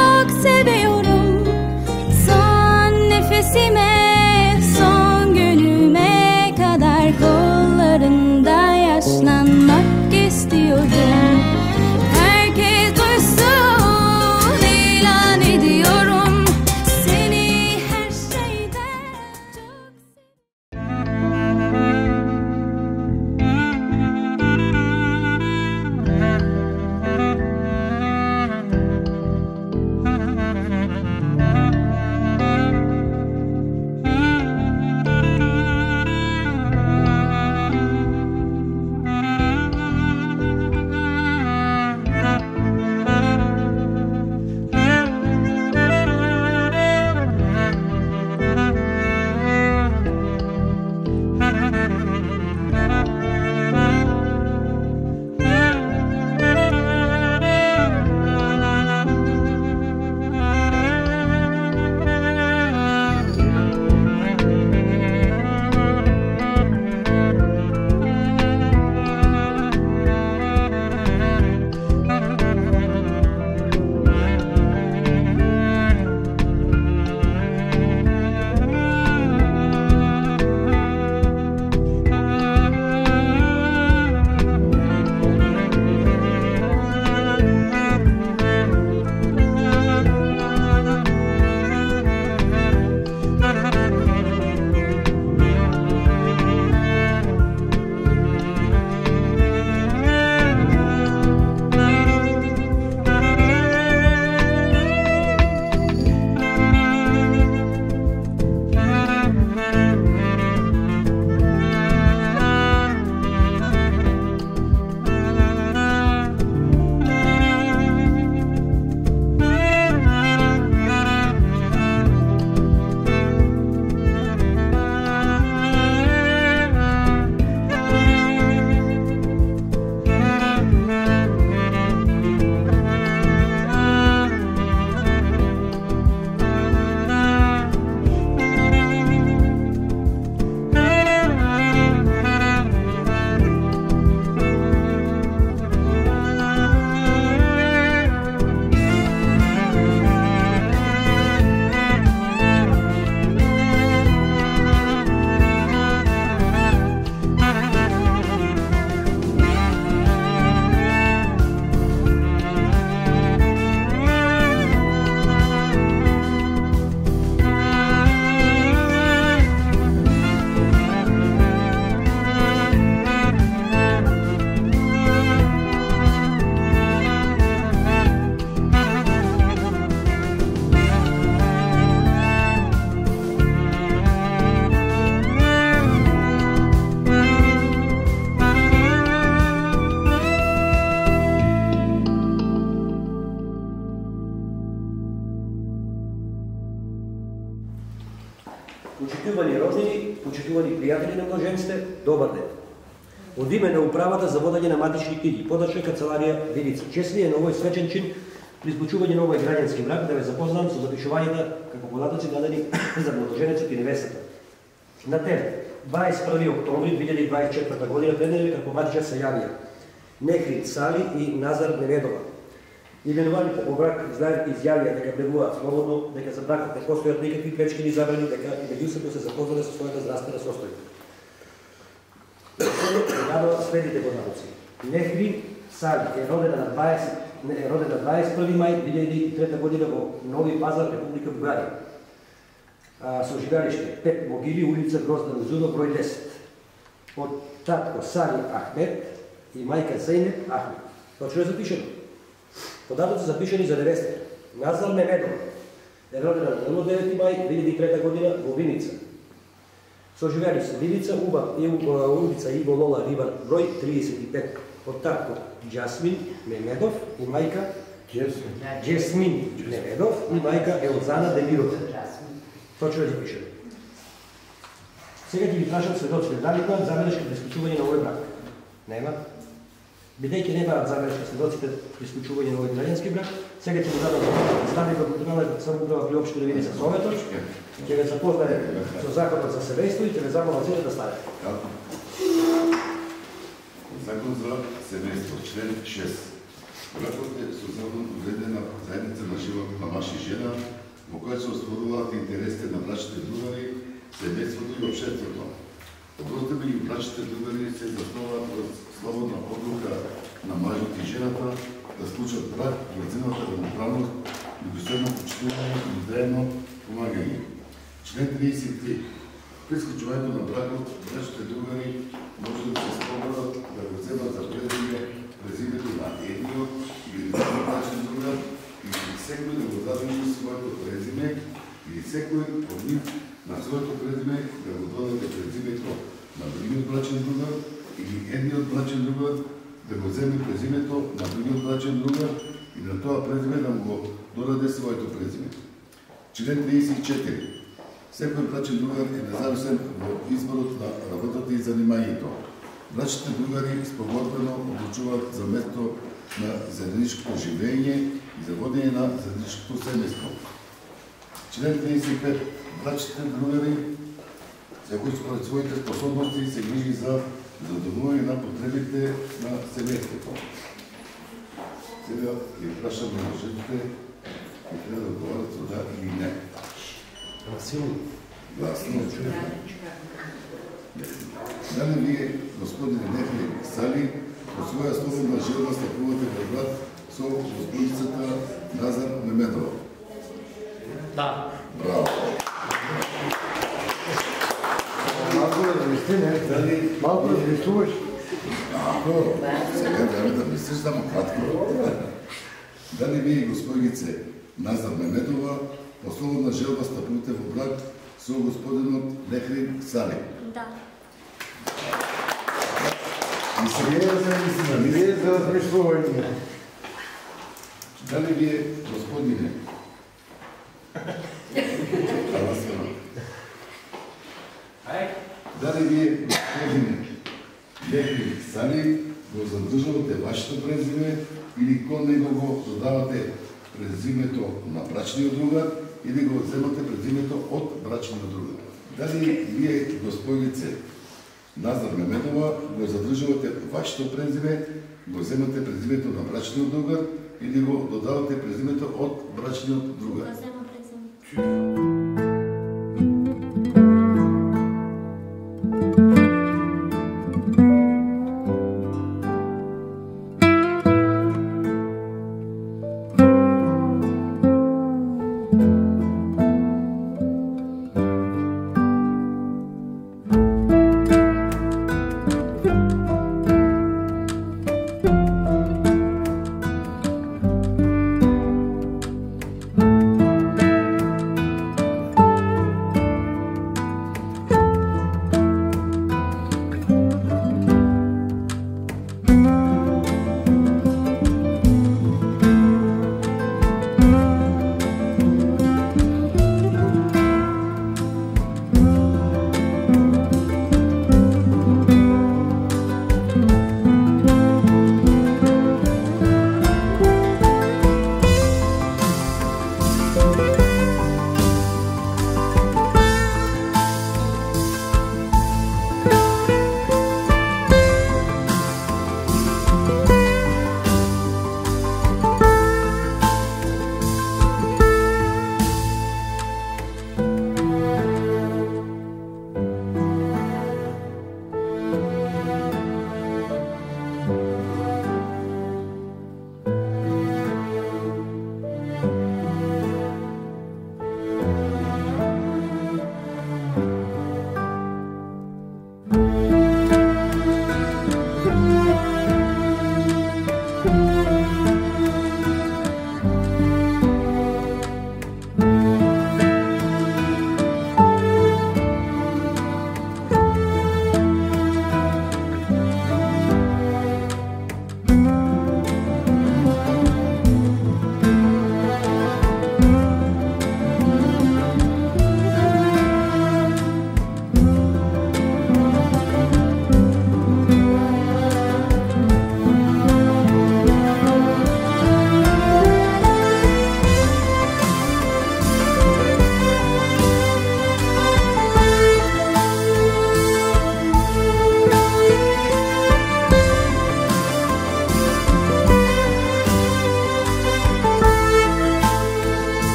çok seviyorum. Son nefesime, son günüme kadar kollarında yaşlanmak istiyorum. Herkes duysun, ilan ediyorum. Seni her şeyden çok Почитувани роднини, почитувани пријатели на младоженстве, добар ден. Од име на управата за водење на матични книги, подачна канцеларија Вилица. Чест ми е на овој свечен чин при склучување на овој граѓански брак да ве запознам со запишувањата како податоци дадени за младоженецот и невестата. На тема 21 октомври 2024 година преднеделе како матичар се јавија Нехрин Сали и Назар Неведова. Именуваните по брак изјавија дека брегуваат слободно, дека за бракот не постојат никакви пречки или забрани, дека и меѓусебно се запознале со својата здравствена состојба. Дадоа следните податоци. Нехрин Сали е родена на 21 мај 2003 година во Нови Пазар, Република Бугарија. Со живеалиште 5 Могили, улица Гроздан Узунов, број 10. Од татко Сали Ахмет и мајка Зейнеп Ахмет. Точно е запишено. Податоци запишени за невестата. Назар Неведова е родена на 9 мај 2003 година во Виница. Соживеали се Виница, улица Иво Лола Ривар, број 35. Од татко Джасмин Мемедов и мајка Джесмин Неведов и мајка Елзана Демирова. Точно е запишено. Сега ќе ви прашам сведоците, дали имаат забелешка при склучување на овој брак? Нема. Бидејќи немаат забелешка сведоците при склучување на овој граѓански брак, сега ќе му дадам стави во контролната самоуправа при општина Виница Советот, ќе ве запознае со законот за семејство и ќе ве замолам сите да ставите. Закон за семејство, член 6. Бракот е социјално уредена заедница на живот на маж и жена, во која се остваруваат интересите на брачните другари, семејството и општеството. Односите меѓу брачните другари се заснуваат врз слободна одлука на мажот и жената да склучат брак во цената равноправност, меѓусебно почитување и взаемно помагање. Член 33. При склучувањето на бракот, брачните другари може да се спомнат да го земат за презимето на едниот или другиот брачен другар или секој да го даде своето презиме или секој од нив на своето презиме да го додаде презимето на другиот брачен другар или едниот брачен другар да го земе презимето на другиот брачен другар и на тоа презиме да му го додаде своето презиме. Член 34. Секој брачен другар е независен во изборот на работата и занимањето. Брачните другари спогодбено одлучуваат за место на заедничкото живење и за водење на заедничкото семејство. Член 35. Брачните другари секој според своите способности се грижи за задоволување на потребите на семејството. Сега ги прашам на мажите и треба да одговарат со да или не. Гласилно. Гласно. Дали вие, господине Нехли Сали, по своја слободна желба стапувате во брак со господицата Назар Мемедова? Да. Браво. Малко размисли, не? Дали... Малко размислуваш? Ако, сега трябва да мислиш само кратко. Дали вие, господице Назар Мемедова, по слободна желба стапувате во брак со господинот Нехли Сали? Да. Вие за размислување. Дали вие, господине, дали вие, господине Нехли Сали, го задржавате вашето презиме или кон него го додавате презимето на брачниот другар или го земате презимето од брачниот другар? Дали вие, господице Назар Мемедова, го задржавате вашето презиме, го земате презимето на брачниот другар или го додавате презимето од брачниот другар? Го земам презиме.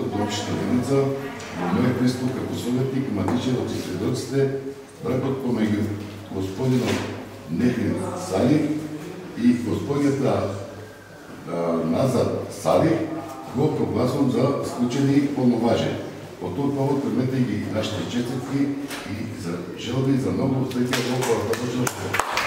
одборот на општина Виница, во моје преступ како советник матичен од сведоците, бракот помеѓу господинот Нехрин Салих и господината Назар Салих го прогласувам за склучени и полноважен. По тој повод примете ги нашите честитки и за желби за многу успехи во оваа